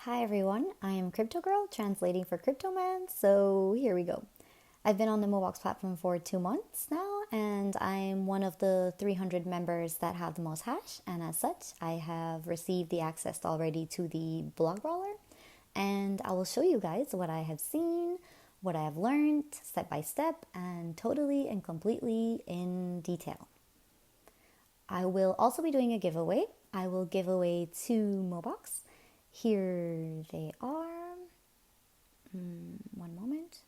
Hi everyone, I am Crypto Girl translating for Crypto Man. So here we go. I've been on the Mobox platform for 2 months now, and I'm one of the 300 members that have the most hash. And as such, I have received the access already to the Block Brawler, and I will show you guys what I have seen, what I have learned step by step, and totally and completely in detail. I will also be doing a giveaway. I will give away 2 Mobox. Here they are. One moment.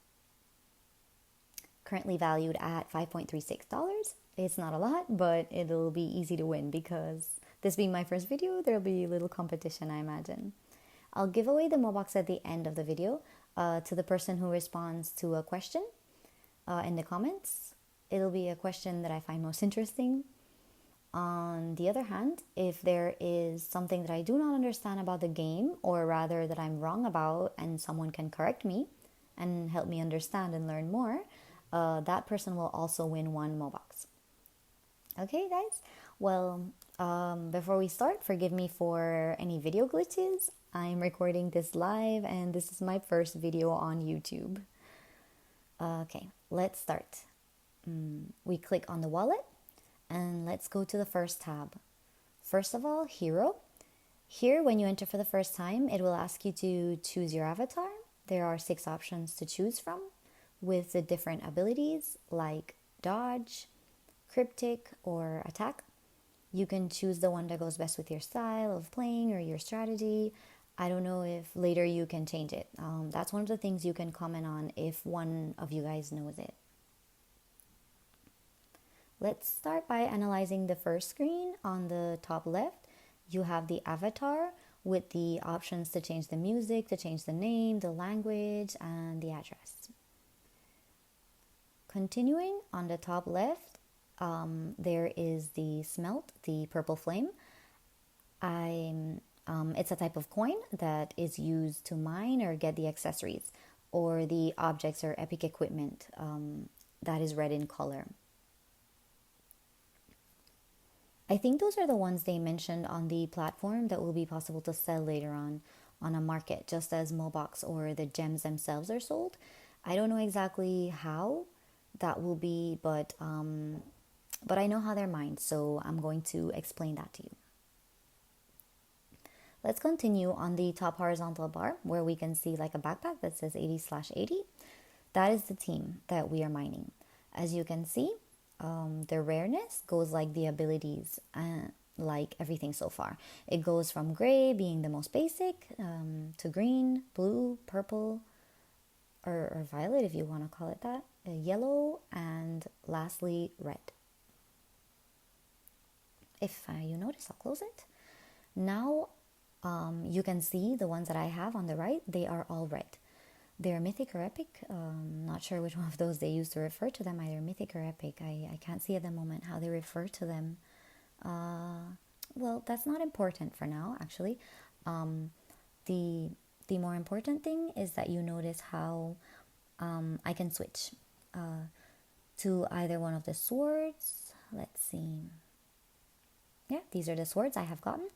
Currently valued at $5.36. It's not a lot, but it'll be easy to win because this being my first video, there'll be a little competition, I imagine. I'll give away the Mobox at the end of the video to the person who responds to a question in the comments. It'll be a question that I find most interesting. On the other hand, if there is something that I do not understand about the game, or rather that I'm wrong about, and someone can correct me and help me understand and learn more, that person will also win 1 Mobox. Okay, guys? Well, before we start, forgive me for any video glitches. I'm recording this live, and this is my first video on YouTube. Okay, let's start. We click on the wallet. And let's go to the first tab. First of all, Hero. Here, when you enter for the first time, it will ask you to choose your avatar. There are 6 options to choose from with the different abilities like Dodge, Cryptic, or Attack. You can choose the one that goes best with your style of playing or your strategy. I don't know if later you can change it. That's one of the things you can comment on if one of you guys knows it. Let's start by analyzing the first screen. On the top left, you have the avatar with the options to change the music, to change the name, the language, and the address. Continuing on the top left, there is the smelt, the purple flame. It's a type of coin that is used to mine or get the accessories or the objects or epic equipment that is red in color. I think those are the ones they mentioned on the platform that will be possible to sell later on a market, just as Mobox or the gems themselves are sold. I don't know exactly how that will be, but I know how they're mined, so I'm going to explain that to you. Let's continue on the top horizontal bar where we can see like a backpack that says 80/80. That is the team that we are mining. As you can see, the rareness goes like the abilities, like everything so far. It goes from gray being the most basic to green, blue, purple, or violet if you want to call it that, yellow, and lastly red. If you notice, I'll close it. Now you can see the ones that I have on the right, they are all red. They're mythic or epic. Not sure which one of those they use to refer to them, either mythic or epic. I can't see at the moment how they refer to them. Well, that's not important for now, actually. The more important thing is that you notice how I can switch to either one of the swords. Let's see. Yeah, these are the swords I have gotten.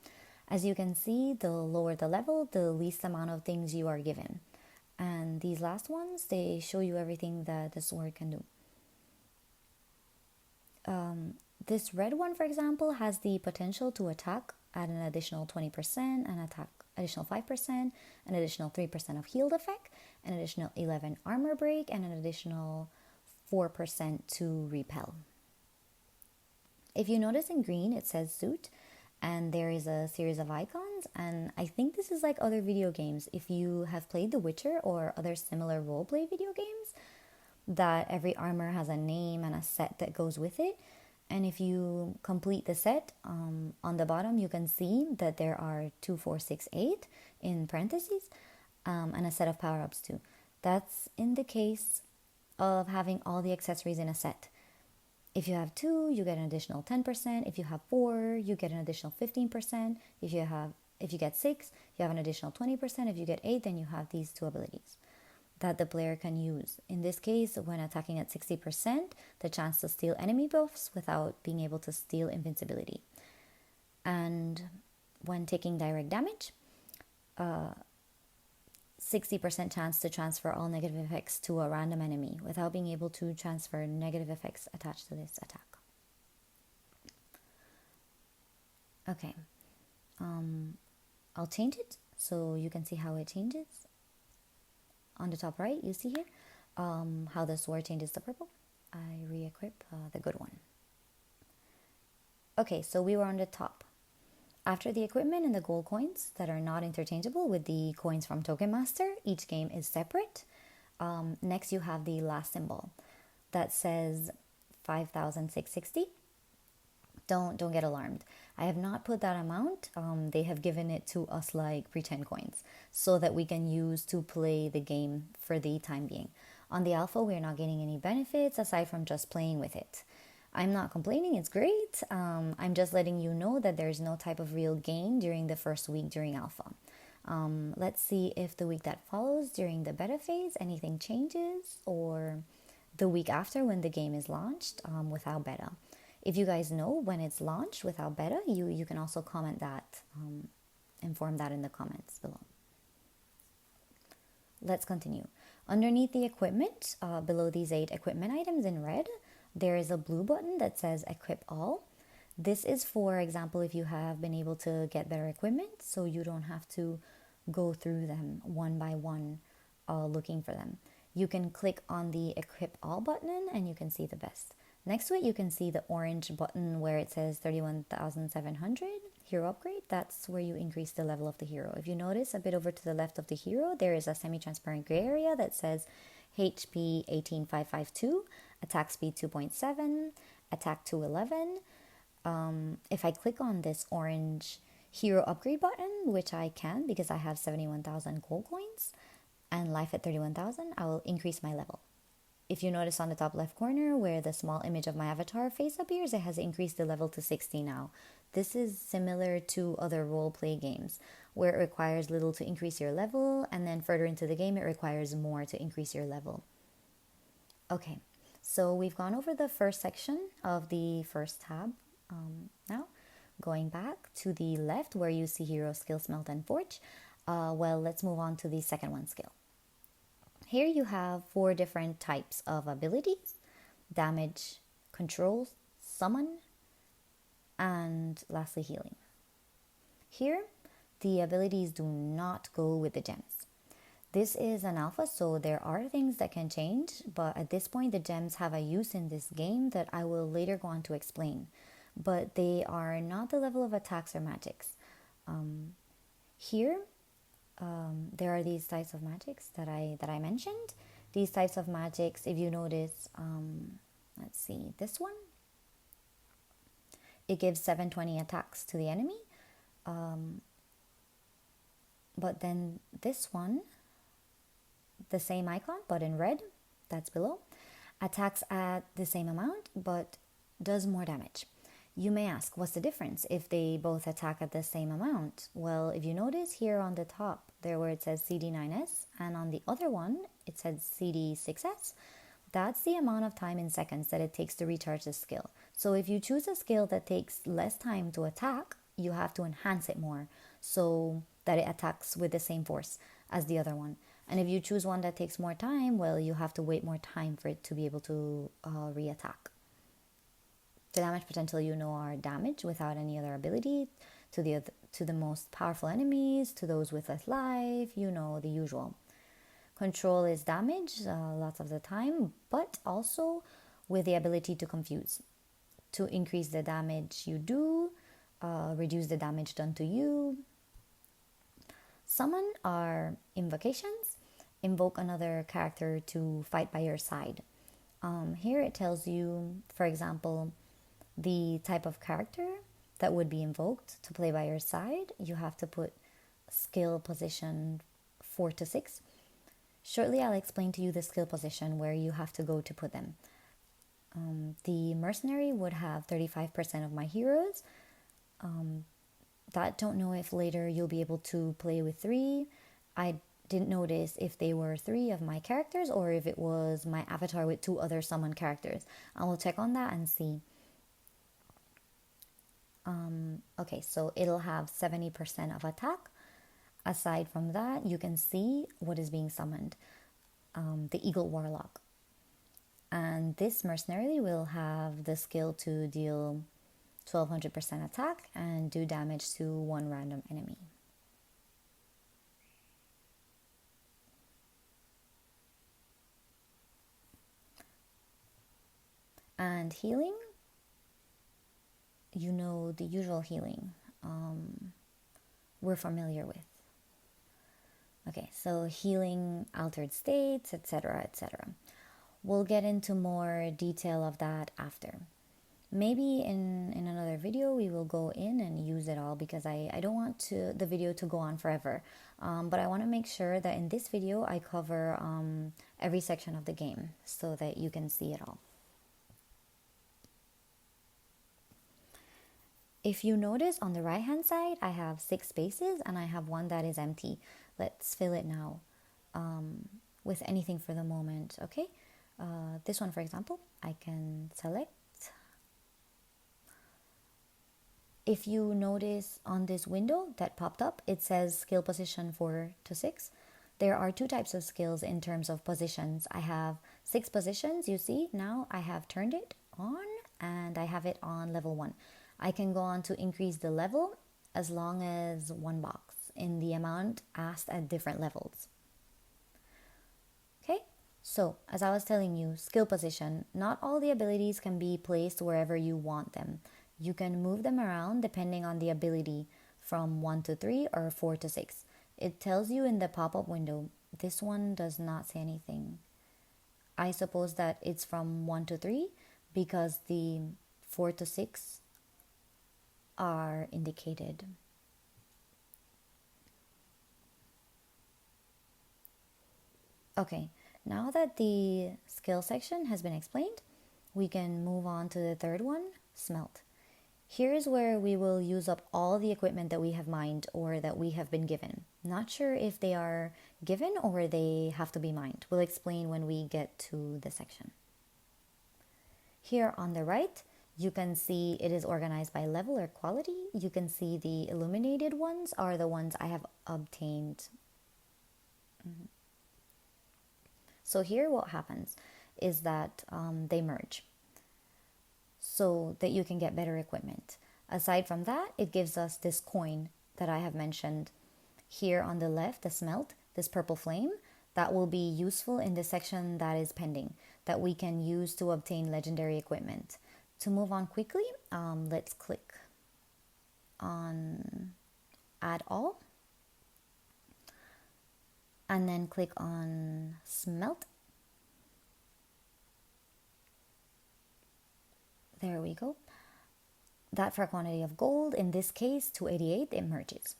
As you can see, the lower the level, the least amount of things you are given. And these last ones, they show you everything that the sword can do. This red one, for example, has the potential to attack at an additional 20%, an attack additional 5%, an additional 3% of healed effect, an additional 11 armor break, and an additional 4% to repel. If you notice in green, it says suit, and there is a series of icons, and I think this is like other video games. If you have played The Witcher or other similar roleplay video games, that every armor has a name and a set that goes with it. And if you complete the set, on the bottom you can see that there are 2, 4, 6, 8 in parentheses, and a set of power-ups too. That's in the case of having all the accessories in a set. If you have 2, you get an additional 10%. If you have 4, you get an additional 15%. If you get 6, you have an additional 20%. If you get 8, then you have these 2 abilities that the player can use. In this case, when attacking at 60%, the chance to steal enemy buffs without being able to steal invincibility. And when taking direct damage, 60% chance to transfer all negative effects to a random enemy without being able to transfer negative effects attached to this attack. Okay, I'll change it so you can see how it changes. On the top right, you see here how the sword changes to purple. I re-equip the good one. Okay, so we were on the top. After the equipment and the gold coins that are not interchangeable with the coins from Token Master, each game is separate. Next, you have the last symbol that says 5,660. Don't get alarmed. I have not put that amount. They have given it to us like pretend coins so that we can use to play the game for the time being. On the alpha, we're not getting any benefits aside from just playing with it. I'm not complaining, it's great. I'm just letting you know that there's no type of real gain during the first week during alpha. Let's see if the week that follows during the beta phase anything changes, or the week after when the game is launched without beta. If you guys know when it's launched without beta, you can also comment that, inform that in the comments below. Let's continue. Underneath the equipment, below these 8 equipment items in red, there is a blue button that says Equip All. This is, for example, if you have been able to get better equipment, so you don't have to go through them one by one looking for them. You can click on the Equip All button and you can see the best. Next to it, you can see the orange button where it says 31,700 hero upgrade. That's where you increase the level of the hero. If you notice a bit over to the left of the hero, there is a semi-transparent gray area that says HP 18552, attack speed 2.7, attack 211. If I click on this orange hero upgrade button, which I can because I have 71,000 gold coins and life at 31,000, I will increase my level. If you notice on the top left corner where the small image of my avatar face appears, it has increased the level to 60 now. This is similar to other roleplay games where it requires little to increase your level, and then further into the game it requires more to increase your level. Okay, so we've gone over the first section of the first tab. Now, going back to the left where you see hero skill, smelt, and forge, well, let's move on to the second one, skill. Here you have 4 different types of abilities: damage, control, summon, and lastly healing. Here, the abilities do not go with the gems. This is an alpha, so there are things that can change, but at this point the gems have a use in this game that I will later go on to explain. But they are not the level of attacks or magics. Here, there are these types of magics that I mentioned. These types of magics, if you notice, let's see, this one, it gives 720 attacks to the enemy. But then this one, the same icon but in red, that's below, attacks at the same amount but does more damage. You may ask, what's the difference if they both attack at the same amount? Well, if you notice here on the top, there where it says CD9S, and on the other one, it says CD6S, that's the amount of time in seconds that it takes to recharge the skill. So if you choose a skill that takes less time to attack, you have to enhance it more so that it attacks with the same force as the other one. And if you choose one that takes more time, well, you have to wait more time for it to be able to re-attack. The damage potential, are damage without any other ability to the most powerful enemies, to those with less life, the usual. Control is damage lots of the time, but also with the ability to confuse, to increase the damage you do, reduce the damage done to you. Summon are invocations. Invoke another character to fight by your side. Here it tells you, for example, the type of character that would be invoked to play by your side. You have to put skill position 4 to 6. Shortly, I'll explain to you the skill position where you have to go to put them. The mercenary would have 35% of my heroes. That don't know if later you'll be able to play with 3. I didn't notice if they were 3 of my characters or if it was my avatar with 2 other summon characters. I will check on that and see. Okay, so it'll have 70% of attack Aside from that, you can see what is being summoned, the Eagle Warlock. And this mercenary will have the skill to deal 1200% attack and do damage to one random enemy. And healing, you know, the usual healing we're familiar with. Okay, so healing altered states, etc., etc. We'll get into more detail of that after. Maybe in another video we will go in and use it all, because I don't want the video to go on forever. But I want to make sure that in this video I cover every section of the game so that you can see it all. If you notice on the right hand side, I have 6 spaces and I have one that is empty. Let's fill it now with anything for the moment, okay? This one, for example, I can select. If you notice on this window that popped up, it says skill position 4 to 6. There are 2 types of skills in terms of positions. I have 6 positions, you see. Now I have turned it on and I have it on level 1. I can go on to increase the level as long as 1 box in the amount asked at different levels. Okay, so as I was telling you, skill position, not all the abilities can be placed wherever you want them. You can move them around depending on the ability from 1 to 3 or 4 to 6. It tells you in the pop-up window. This one does not say anything. I suppose that it's from 1 to 3 because the 4 to 6 are indicated. Okay, now that the skill section has been explained, we can move on to the third one, smelt. Here's where we will use up all the equipment that we have mined or that we have been given. Not sure if they are given or they have to be mined. We'll explain when we get to the section. Here on the right, you can see it is organized by level or quality. You can see the illuminated ones are the ones I have obtained. So here what happens is that they merge so that you can get better equipment. Aside from that, it gives us this coin that I have mentioned. Here on the left, the smelt, this purple flame, that will be useful in the section that is pending, that we can use to obtain legendary equipment. To move on quickly, let's click on add all and then click on smelt. There we go. That for a quantity of gold, in this case 288, it merges.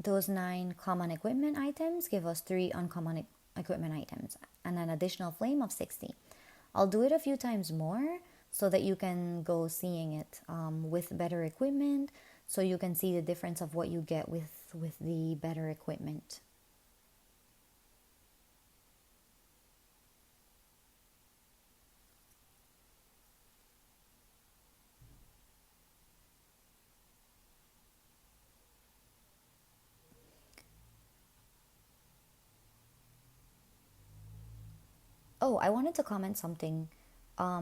Those 9 common equipment items give us 3 uncommon equipment items and an additional flame of 60. I'll do it a few times more so that you can go seeing it with better equipment, so you can see the difference of what you get with the better equipment. Oh, I wanted to comment something.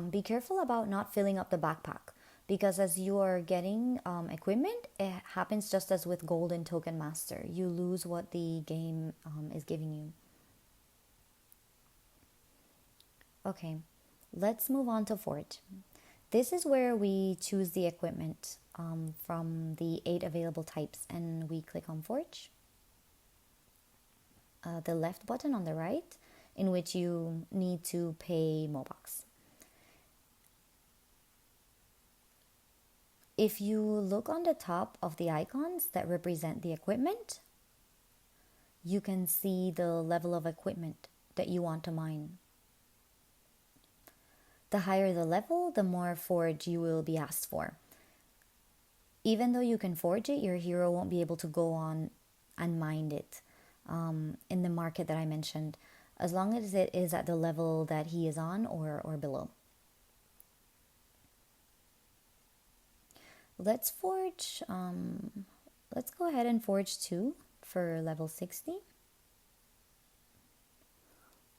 Be careful about not filling up the backpack, because as you are getting equipment, it happens just as with Gold and Token Master. You lose what the game is giving you. Okay, let's move on to Forge. This is where we choose the equipment from the 8 available types, and we click on Forge. The left button on the right, in which you need to pay Mobox. If you look on the top of the icons that represent the equipment, you can see the level of equipment that you want to mine. The higher the level, the more forge you will be asked for. Even though you can forge it, your hero won't be able to go on and mine it in the market that I mentioned, as long as it is at the level that he is on or below. Let's forge Let's go ahead and forge 2 for level 60.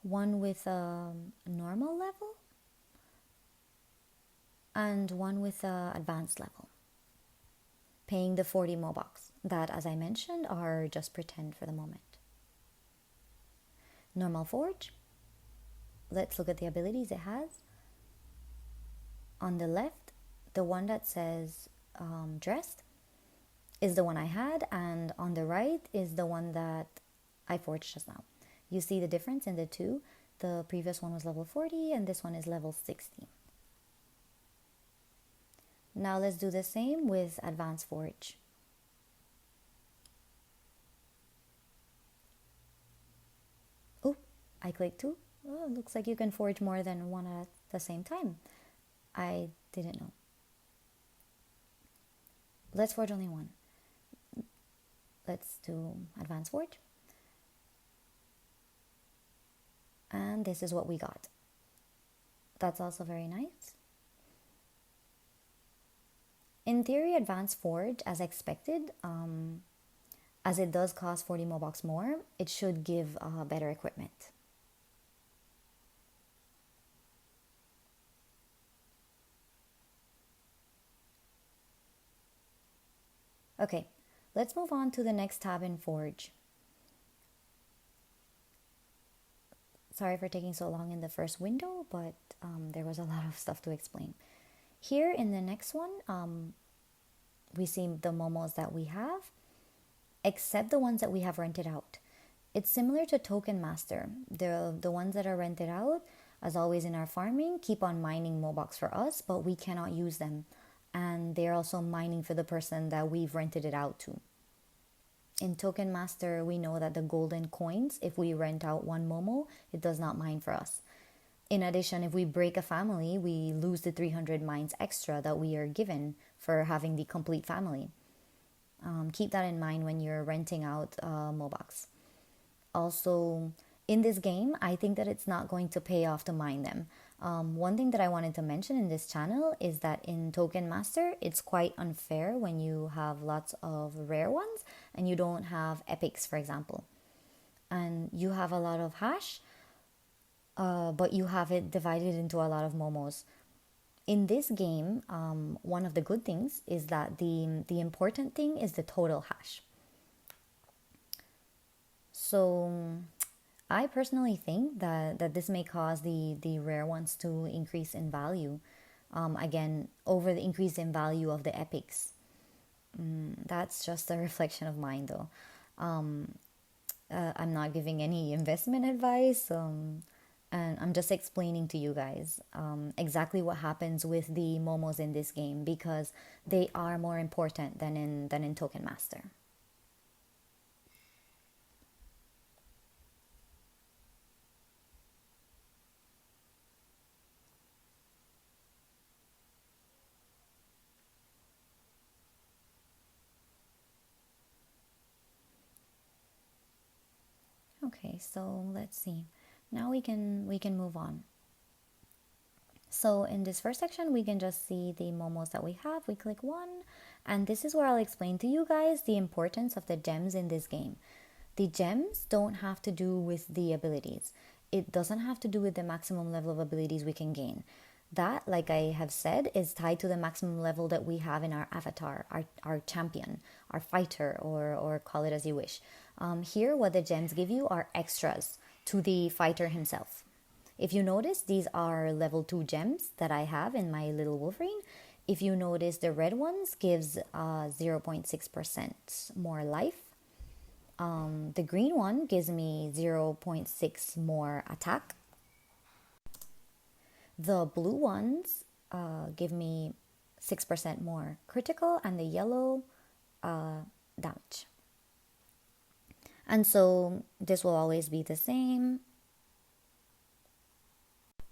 One with a normal level and one with a advanced level, paying the 40 Mobox that, as I mentioned, are just pretend for the moment. Normal forge. Let's look at the abilities it has. On the left, the one that says dressed is the one I had, and on the right is the one that I forged just now. You see the difference in the two. The previous one was level 40 and this one is level 60. Now let's do the same with Advanced Forge. Oh, I clicked 2. Oh, looks like you can forge more than one at the same time. I didn't know. Let's forge only one. Let's do Advanced Forge. And this is what we got. That's also very nice. In theory, Advanced Forge, as expected, as it does cost 40 Mobox more, it should give better equipment. Okay, let's move on to the next tab in Forge. Sorry for taking so long in the first window, but there was a lot of stuff to explain. Here in the next one, we see the momos that we have, except the ones that we have rented out. It's similar to Token Master. The ones that are rented out, as always in our farming, keep on mining Mobox for us, but we cannot use them. And they're also mining for the person that we've rented it out to. In Token Master, we know that the golden coins, if we rent out one Momo, it does not mine for us. In addition, if we break a family, we lose the 300 mines extra that we are given for having the complete family. Keep that in mind when you're renting out Mobox. Also, in this game, I think that it's not going to pay off to mine them. One thing that I wanted to mention in this channel is that in Token Master, it's quite unfair when you have lots of rare ones and you don't have epics, for example. And you have a lot of hash, but you have it divided into a lot of momos. In this game, one of the good things is that the important thing is the total hash. So I personally think that this may cause the rare ones to increase in value, again, over the increase in value of the epics. That's just a reflection of mine, though. I'm not giving any investment advice, and I'm just explaining to you guys exactly what happens with the momos in this game, because they are more important than in Token Master. Okay, so let's see. Now we can move on. So in this first section, we can just see the momos that we have. We click 1, and this is where I'll explain to you guys the importance of the gems in this game. The gems don't have to do with the abilities. It doesn't have to do with the maximum level of abilities we can gain. That, like I have said, is tied to the maximum level that we have in our avatar, our champion, our fighter, or call it as you wish. Here, what the gems give you are extras to the fighter himself. If you notice, these are level 2 gems that I have in my little Wolverine. If you notice, the red ones gives 0.6% more life. The green one gives me 0.6 more attack. The blue ones give me 6% more critical, and the yellow damage. And so this will always be the same.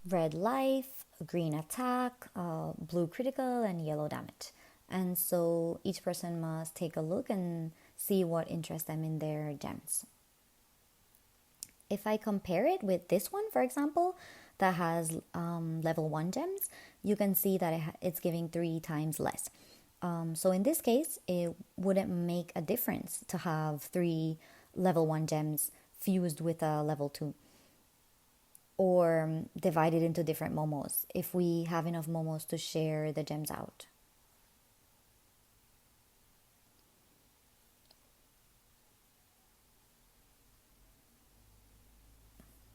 Red life, green attack, blue critical, and yellow damage. And so each person must take a look and see what interests them in their gems. If I compare it with this one, for example, that has level 1 gems, you can see that it's giving 3 times less. So in this case, it wouldn't make a difference to have 3 level 1 gems fused with a level 2 or divided into different momos if we have enough momos to share the gems out.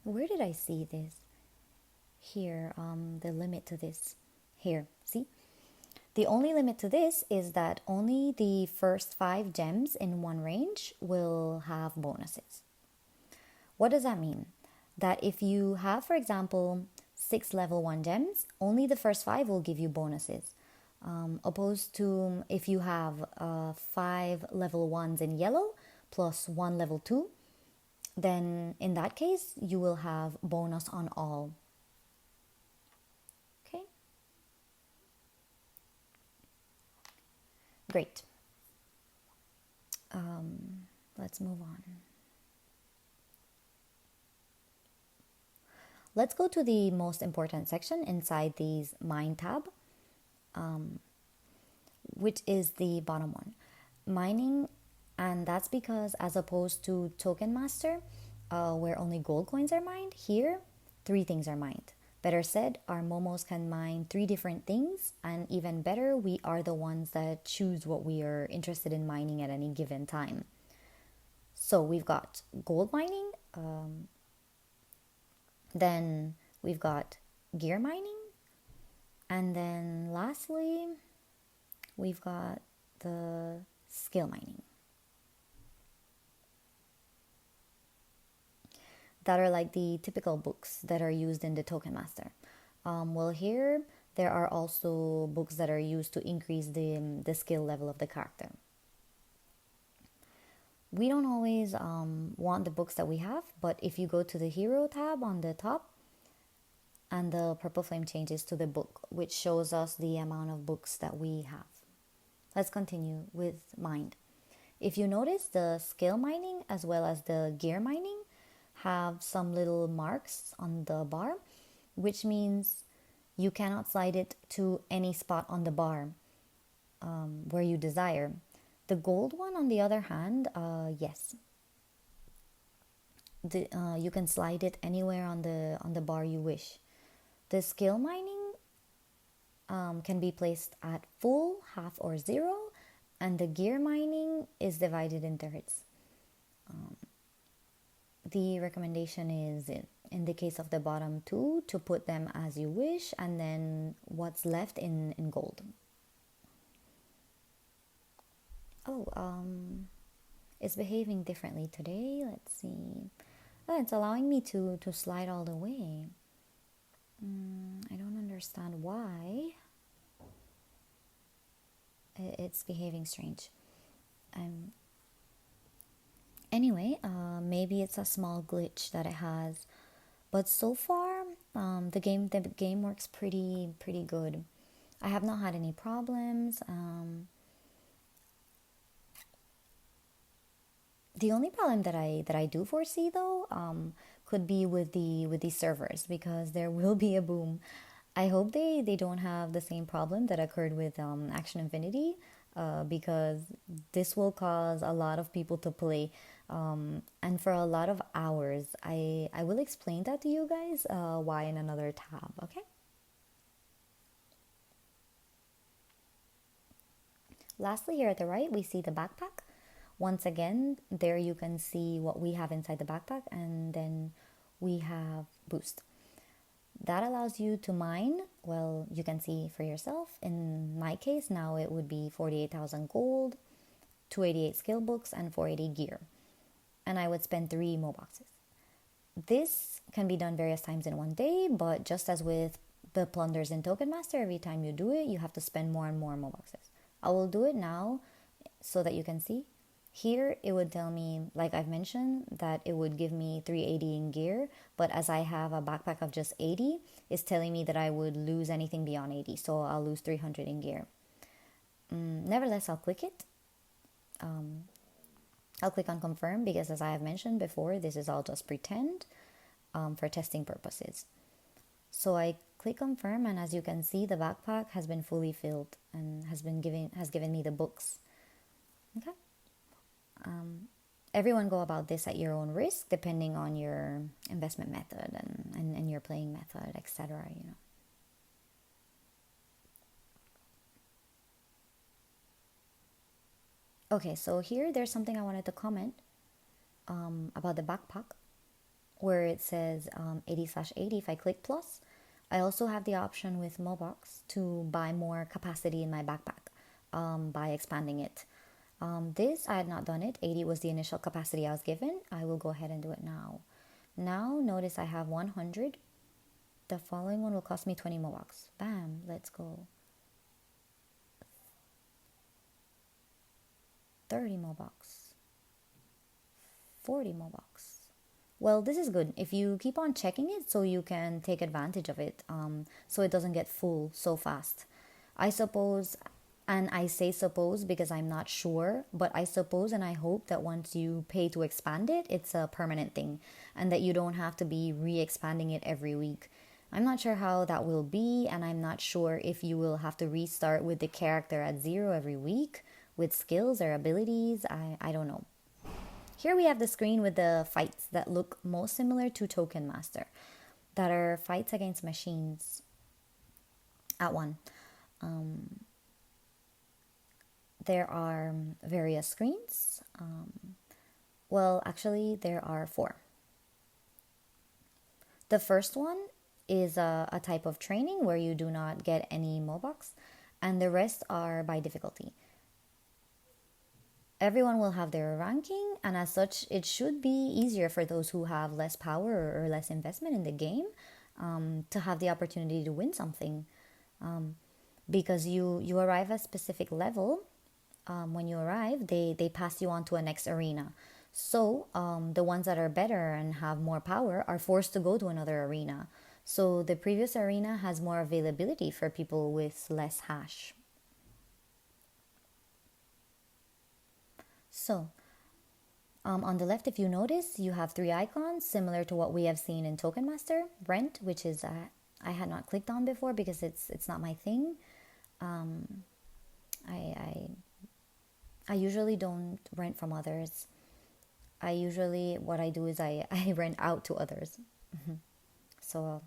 Where did I see this? Here, the limit to this. Here, see? The only limit to this is that only the first 5 gems in one range will have bonuses. What does that mean? That if you have, for example, 6 level 1 gems, only the first 5 will give you bonuses. Opposed to if you have 5 level 1s in yellow plus 1 level 2, then in that case, you will have bonus on all. Okay? Great. Let's move on. Let's go to the most important section inside these Mine tab, which is the bottom one. Mining, and that's because as opposed to Token Master, where only gold coins are mined, here 3 things are mined. Better said, our momos can mine 3 different things, and even better, we are the ones that choose what we are interested in mining at any given time. So we've got gold mining, then we've got gear mining, and then lastly, we've got the skill mining. That are like the typical books that are used in the Token Master. Well, here there are also books that are used to increase the skill level of the character. We don't always want the books that we have, but if you go to the Hero tab on the top, and the purple flame changes to the book, which shows us the amount of books that we have. Let's continue with mined. If you notice, the skill mining as well as the gear mining have some little marks on the bar, which means you cannot slide it to any spot on the bar where you desire. The gold one, on the other hand, yes. You can slide it anywhere on the bar you wish. The skill mining can be placed at full, half, or 0, and the gear mining is divided in thirds. The recommendation is, in the case of the bottom 2, to put them as you wish, and then what's left in gold. Oh, it's behaving differently today. Let's see. Oh, it's allowing me to slide all the way. I don't understand why. It's behaving strange. Anyway, maybe it's a small glitch that it has, but so far, the game works pretty good. I have not had any problems. The only problem that I do foresee though, could be with the servers, because there will be a boom. I hope they don't have the same problem that occurred with Action Infinity, because this will cause a lot of people to play, and for a lot of hours. I will explain that to you guys why in another tab, okay? Lastly, here at the right, we see the backpack. Once again, there you can see what we have inside the backpack, and then we have boost. That allows you to mine, well, you can see for yourself. In my case, now it would be 48,000 gold, 288 skill books, and 480 gear. And I would spend 3 Moboxes. This can be done various times in one day, but just as with the plunders in Token Master, every time you do it, you have to spend more and more Moboxes. I will do it now so that you can see. Here, it would tell me, like I've mentioned, that it would give me 380 in gear, but as I have a backpack of just 80, it's telling me that I would lose anything beyond 80, so I'll lose 300 in gear. Nevertheless, I'll click it. I'll click on confirm, because as I have mentioned before, this is all just pretend for testing purposes. So I click confirm, and as you can see, the backpack has been fully filled and has given me the books. Okay. Everyone go about this at your own risk, depending on your investment method and your playing method, etc. Okay, so here there's something I wanted to comment about the backpack, where it says 80/80. If I click plus, I also have the option with Mobox to buy more capacity in my backpack by expanding it. This, I had not done it. 80 was the initial capacity I was given. I will go ahead and do it now. Now, notice I have 100. The following one will cost me 20 Mobox. Bam, let's go. 30 Mobox. 40 Mobox. Well, this is good if you keep on checking it so you can take advantage of it, so it doesn't get full so fast. I suppose, and I say suppose because I'm not sure, but I suppose and I hope that once you pay to expand it, it's a permanent thing and that you don't have to be re-expanding it every week. I'm not sure how that will be, and I'm not sure if you will have to restart with the character at 0 every week with skills or abilities. I don't know. Here we have the screen with the fights that look most similar to Token Master, that are fights against machines at one. There are various screens. Well, actually, there are 4. The first one is a type of training where you do not get any Mobox, and the rest are by difficulty. Everyone will have their ranking, and as such, it should be easier for those who have less power or less investment in the game to have the opportunity to win something. Because you arrive at a specific level. When you arrive, they pass you on to a next arena. So the ones that are better and have more power are forced to go to another arena. So the previous arena has more availability for people with less hash. So on the left, if you notice, you have 3 icons similar to what we have seen in Token Master. Rent, which is I had not clicked on before because it's not my thing. I usually don't rent from others. What I do is I rent out to others. So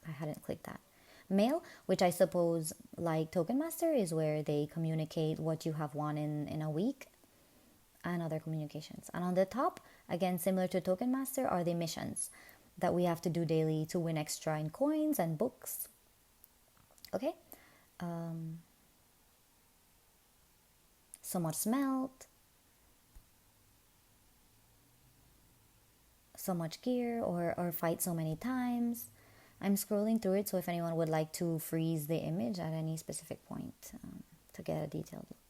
I hadn't clicked that. Mail, which I suppose, like Token Master, is where they communicate what you have won in a week and other communications. And on the top, again, similar to Token Master, are the missions that we have to do daily to win extra in coins and books. Okay? So much smelt, so much gear, or fight so many times. I'm scrolling through it, so if anyone would like to freeze the image at any specific point to get a detailed look.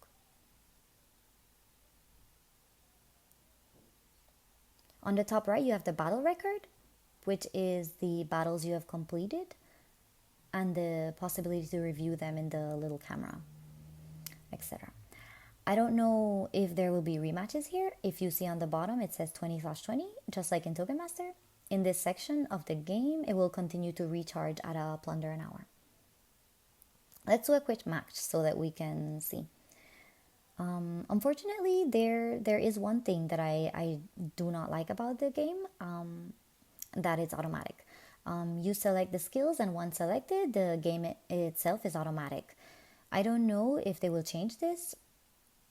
On the top right, you have the battle record, which is the battles you have completed and the possibility to review them in the little camera, etc. I don't know if there will be rematches here. If you see on the bottom, it says 20/20, just like in Token Master. In this section of the game, it will continue to recharge at a plunder an hour. Let's do a quick match so that we can see. Unfortunately, there is one thing that I do not like about the game, that it's automatic. You select the skills, and once selected, the game itself is automatic. I don't know if they will change this.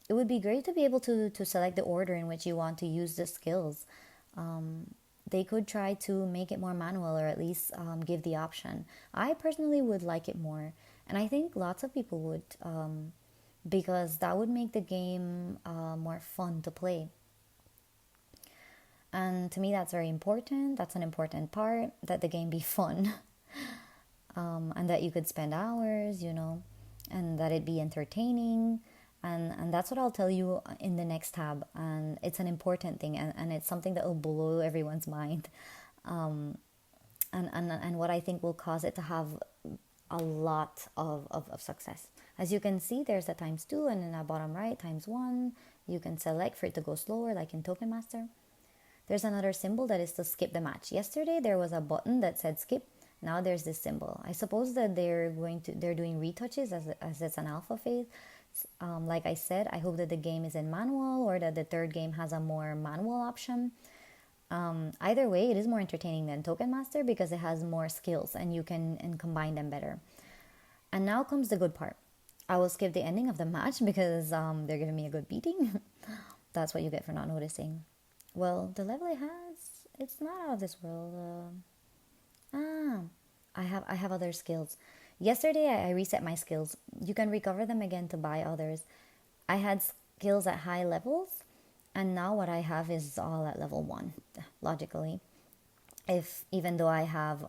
It would be great to be able to select the order in which you want to use the skills. They could try to make it more manual, or at least give the option. I personally would like it more, and I think lots of people would, because that would make the game more fun to play. And to me, that's very important. That's an important part, that the game be fun. And that you could spend hours, and that it be entertaining. And that's what I'll tell you in the next tab. And it's an important thing, and it's something that will blow everyone's mind. And what I think will cause it to have a lot of success. As you can see, there's a ×2, and in the bottom right, ×1. You can select for it to go slower, like in Token Master. There's another symbol that is to skip the match. Yesterday, there was a button that said skip. now there's this symbol. I suppose that they're doing retouches as it's an alpha phase. Like I said, I hope that the game is in manual or that the third game has a more manual option. Either way, it is more entertaining than Token Master because it has more skills and you can combine them better. And now comes the good part. I will skip the ending of the match because they're giving me a good beating. That's what you get for not noticing. Well, the level it has, it's not out of this world. I have other skills. Yesterday I reset my skills. You can recover them again to buy others. I had skills at high levels, and now what I have is all at level 1, logically. Even though I have,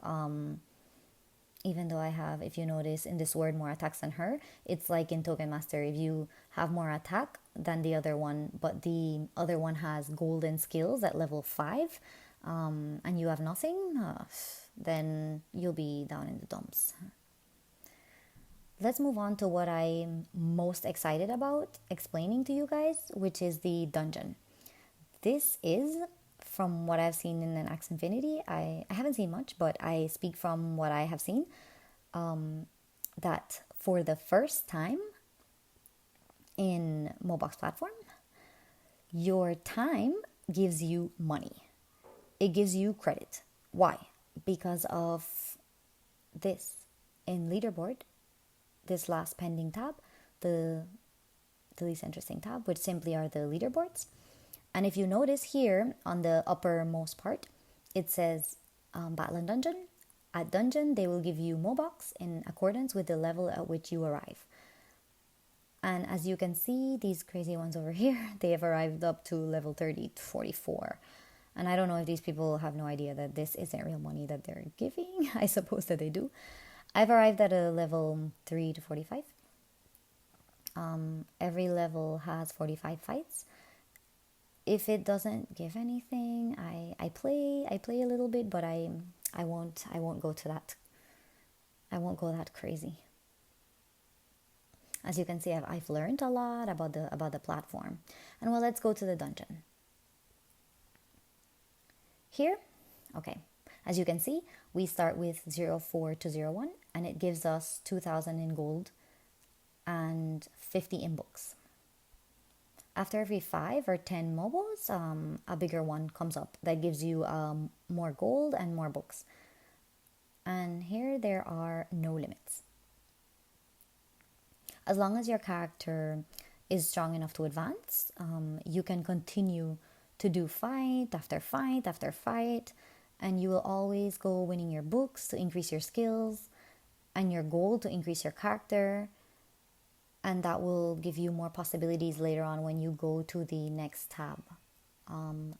if you notice in this word, more attacks than her, it's like in Token Master, if you have more attack than the other one, but the other one has golden skills at level 5, and you have nothing, then you'll be down in the dumps. Let's move on to what I'm most excited about explaining to you guys, which is the dungeon. This is, from what I've seen in an Axe Infinity, I haven't seen much, but I speak from what I have seen, that for the first time in Mobox platform, your time gives you money. It gives you credit. Why? Because of this. In leaderboard, this last pending tab, the least interesting tab, which simply are the leaderboards. And if you notice here on the uppermost part, it says Battle and Dungeon. At Dungeon, they will give you Mobox in accordance with the level at which you arrive. And as you can see, these crazy ones over here, they have arrived up to level 30 to 44. And I don't know if these people have no idea that this isn't real money that they're giving. I suppose that they do. I've arrived at a level 3 to 45. Every level has 45 fights. If it doesn't give anything, I play a little bit, but I won't go to that. I won't go that crazy. As you can see, I've learned a lot about the platform. And well, let's go to the dungeon. Here, okay. As you can see, we start with 04 to 01, and it gives us 2,000 in gold and 50 in books. After every 5 or 10 mobos, a bigger one comes up that gives you more gold and more books. And here there are no limits. As long as your character is strong enough to advance, you can continue to do fight after fight after fight, and you will always go winning your books to increase your skills and your gold to increase your character, and that will give you more possibilities later on when you go to the next tab,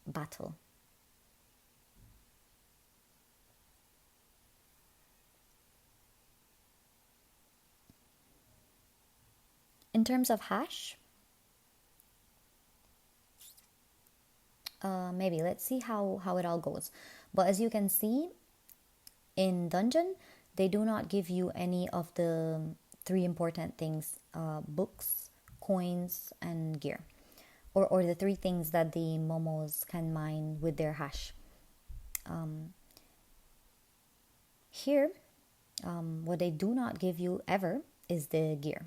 battle. In terms of hash, maybe let's see how it all goes. But as you can see, in dungeon, they do not give you any of the 3 important things, books, coins, and gear. Or the 3 things that the momos can mine with their hash. Here, what they do not give you ever is the gear.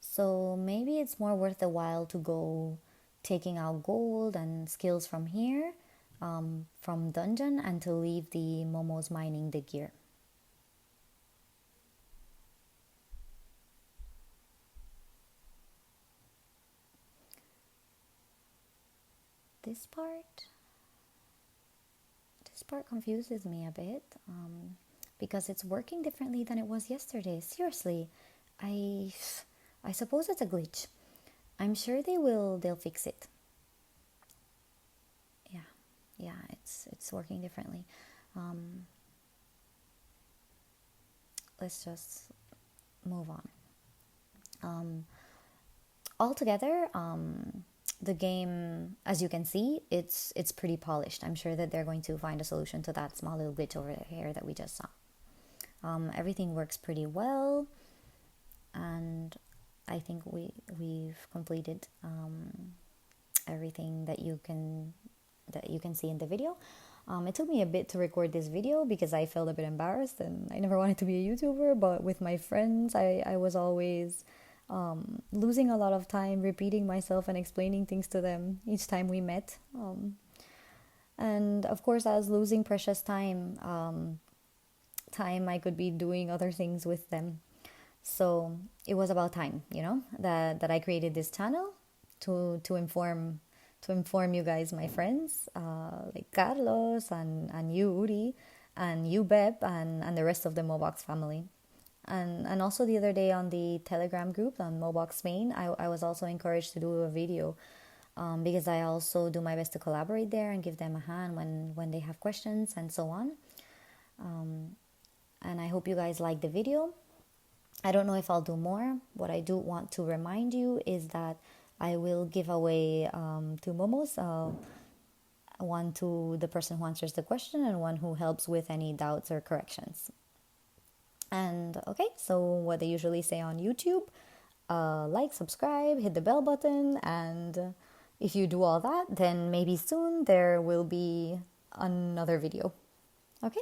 So maybe it's more worth the while to go taking out gold and skills from here, from dungeon, and to leave the momos mining the gear. This part confuses me a bit, because it's working differently than it was yesterday. Seriously, I suppose it's a glitch. I'm sure they'll fix it. Yeah, it's working differently. Let's just move on. Altogether, the game, as you can see, it's pretty polished. I'm sure that they're going to find a solution to that small little glitch over here that we just saw. Everything works pretty well, and I think we've completed everything that you can see in the video. It took me a bit to record this video because I felt a bit embarrassed and I never wanted to be a YouTuber, but with my friends, I was always losing a lot of time repeating myself and explaining things to them each time we met. And of course, I was losing precious time I could be doing other things with them. So it was about time, that I created this channel to inform you guys, my friends, like Carlos and you, Uri, and you, Beb, and the rest of the Mobox family. And also the other day on the Telegram group on Mobox Main, I was also encouraged to do a video because I also do my best to collaborate there and give them a hand when they have questions and so on. And I hope you guys like the video. I don't know if I'll do more. What I do want to remind you is that I will give away 2 momos, one to the person who answers the question and one who helps with any doubts or corrections. And okay, so what they usually say on YouTube, like, subscribe, hit the bell button, and if you do all that, then maybe soon there will be another video. Okay?